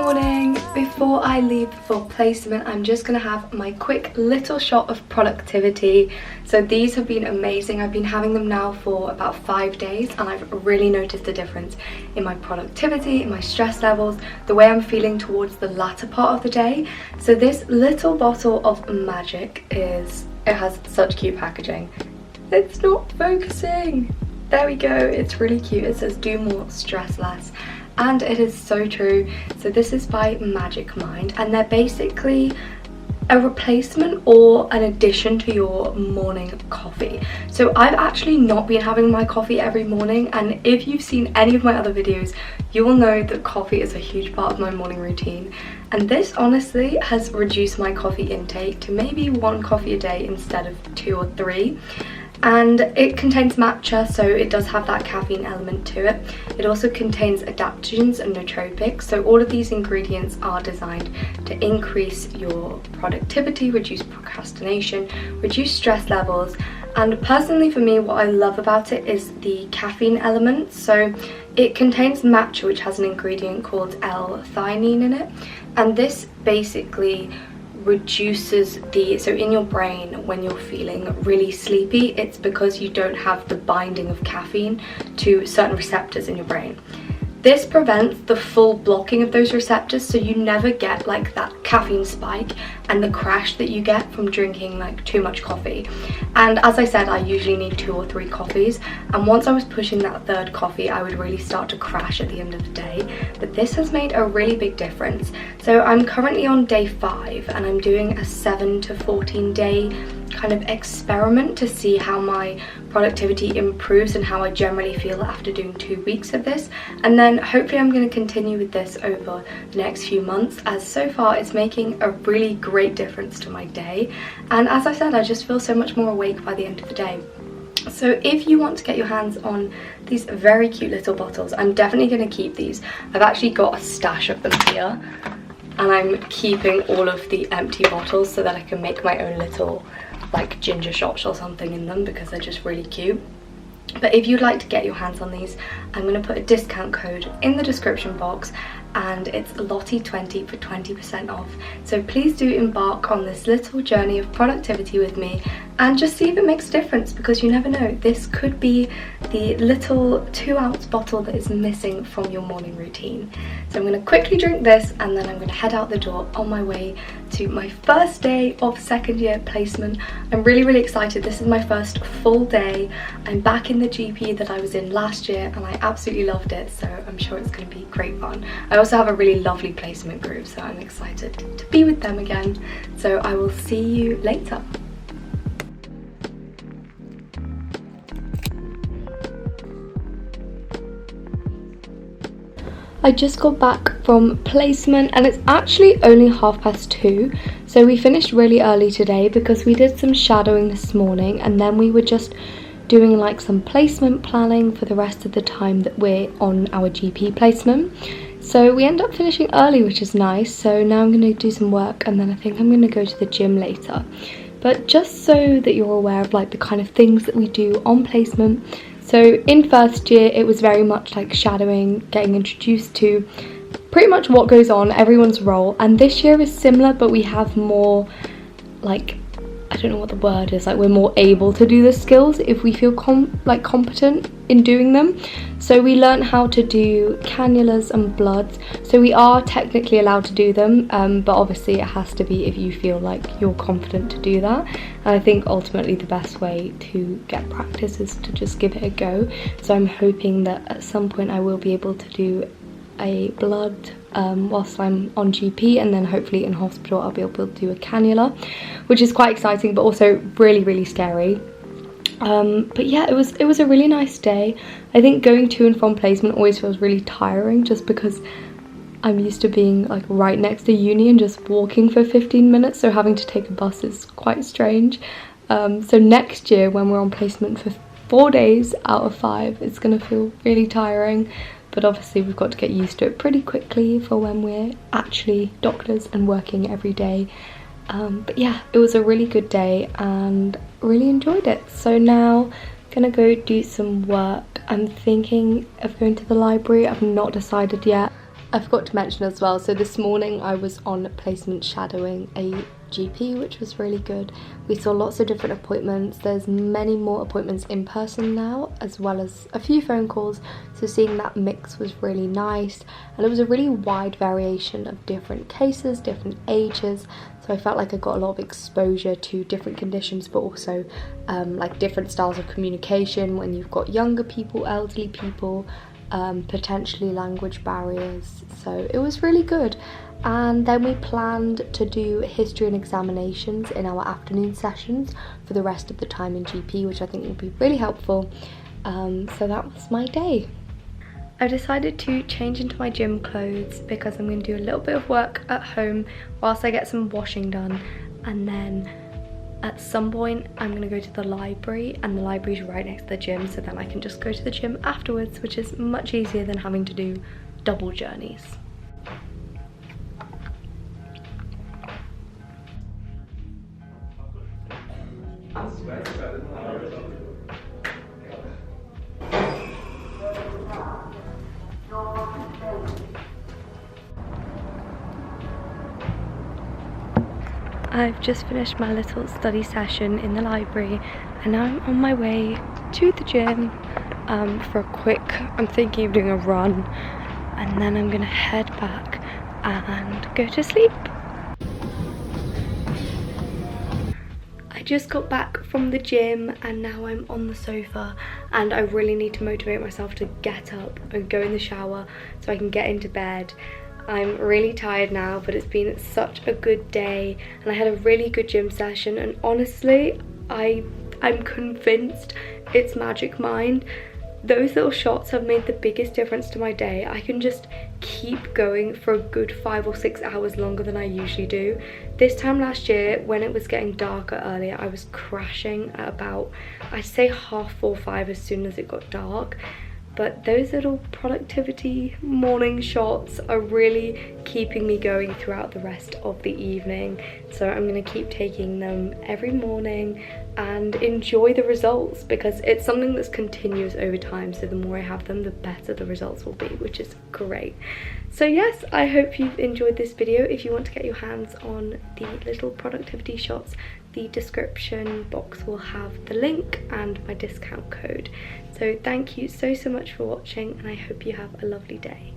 morning. Before I leave for placement, I'm just going to have my quick little shot of productivity. So these have been amazing. I've been having them now for about 5 days and I've really noticed a difference in my productivity, in my stress levels, the way I'm feeling towards the latter part of the day. So this little bottle of magic it has such cute packaging. It's not focusing. There we go. It's really cute. It says do more, stress less. And it is so true. So this is by Magic Mind and they're basically a replacement or an addition to your morning coffee. So I've actually not been having my coffee every morning, and if you've seen any of my other videos you will know that coffee is a huge part of my morning routine, and this honestly has reduced my coffee intake to maybe 1 coffee a day instead of 2 or 3. And it contains matcha, so it does have that caffeine element to it. It also contains adaptogens and nootropics, so all of these ingredients are designed to increase your productivity, reduce procrastination, reduce stress levels. And personally for me, what I love about it is the caffeine element. So it contains matcha, which has an ingredient called L-theanine in it, and this basically reduces so in your brain when you're feeling really sleepy, it's because you don't have the binding of caffeine to certain receptors in your brain. This prevents the full blocking of those receptors, so you never get like that caffeine spike and the crash that you get from drinking like too much coffee. And as I said, I usually need 2 or 3 coffees, and once I was pushing that 3rd coffee I would really start to crash at the end of the day. But this has made a really big difference. So I'm currently on day 5 and I'm doing a 7 to 14 day kind of experiment to see how my productivity improves and how I generally feel after doing 2 weeks of this. And then hopefully I'm going to continue with this over the next few months, as so far it's making a really great difference to my day. And as I said, I just feel so much more awake by the end of the day. So if you want to get your hands on these very cute little bottles, I'm definitely going to keep these. I've actually got a stash of them here and I'm keeping all of the empty bottles so that I can make my own little like ginger shots or something in them, because they're just really cute. But if you'd like to get your hands on these, I'm going to put a discount code in the description box, and it's Lotte20 for 20% off. So please do embark on this little journey of productivity with me and just see if it makes a difference, because you never know, this could be the little 2-ounce bottle that is missing from your morning routine. So I'm going to quickly drink this and then I'm going to head out the door on my way to my first day of 2nd year placement. I'm really excited. This is my first full day. I'm back in the GP that I was in last year and I absolutely loved it, so I'm sure it's going to be great fun. I also have a really lovely placement group, so I'm excited to be with them again. So I will see you later. I just got back from placement and it's actually only 2:30, so we finished really early today because we did some shadowing this morning and then we were just doing like some placement planning for the rest of the time that we're on our GP placement. So we end up finishing early, which is nice. So now I'm going to do some work and then I think I'm going to go to the gym later. But just so that you're aware of like the kind of things that we do on placement. So in 1st year it was very much like shadowing, getting introduced to pretty much what goes on, everyone's role, and this year is similar, but we have more like, I don't know what the word is, like we're more able to do the skills if we feel competent in doing them. So we learn how to do cannulas and bloods, so we are technically allowed to do them, but obviously it has to be if you feel like you're confident to do that. And I think ultimately the best way to get practice is to just give it a go. So I'm hoping that at some point I will be able to do a blood whilst I'm on GP, and then hopefully in hospital I'll be able to do a cannula, which is quite exciting but also really scary. But yeah, it was a really nice day. I think going to and from placement always feels really tiring just because I'm used to being like right next to uni and just walking for 15 minutes, so having to take a bus is quite strange. So next year when we're on placement for 4 days out of 5, it's gonna feel really tiring. But obviously we've got to get used to it pretty quickly for when we're actually doctors and working every day. But yeah, it was a really good day and really enjoyed it. So now I'm gonna go do some work. I'm thinking of going to the library. I've not decided yet. I forgot to mention as well, so this morning I was on placement shadowing a GP, which was really good. We saw lots of different appointments. There's many more appointments in person now, as well as a few phone calls, so seeing that mix was really nice, and it was a really wide variation of different cases, different ages, so I felt like I got a lot of exposure to different conditions, but also like different styles of communication when you've got younger people, elderly people, potentially language barriers, so it was really good. And then we planned to do history and examinations in our afternoon sessions for the rest of the time in GP, which I think will be really helpful. So that was my day. I decided to change into my gym clothes because I'm going to do a little bit of work at home whilst I get some washing done, and then at some point I'm going to go to the library, and the library's right next to the gym, so then I can just go to the gym afterwards, which is much easier than having to do double journeys. I've just finished my little study session in the library, and now I'm on my way to the gym for a quick, I'm thinking of doing a run, and then I'm gonna head back and go to sleep. I just got back from the gym and now I'm on the sofa, and I really need to motivate myself to get up and go in the shower so I can get into bed. I'm really tired now, but it's been such a good day and I had a really good gym session, and honestly I'm convinced it's magic mind. Those little shots have made the biggest difference to my day. I can just keep going for a good 5 or 6 hours longer than I usually do. This time last year, when it was getting darker earlier, I was crashing at about, I'd say 4:30, 5 as soon as it got dark. But those little productivity morning shots are really keeping me going throughout the rest of the evening. So I'm going to keep taking them every morning and enjoy the results, because it's something that's continuous over time, so the more I have them the better the results will be, which is great. So yes, I hope you've enjoyed this video. If you want to get your hands on the little productivity shots, the description box will have the link and my discount code. So thank you so much for watching, and I hope you have a lovely day.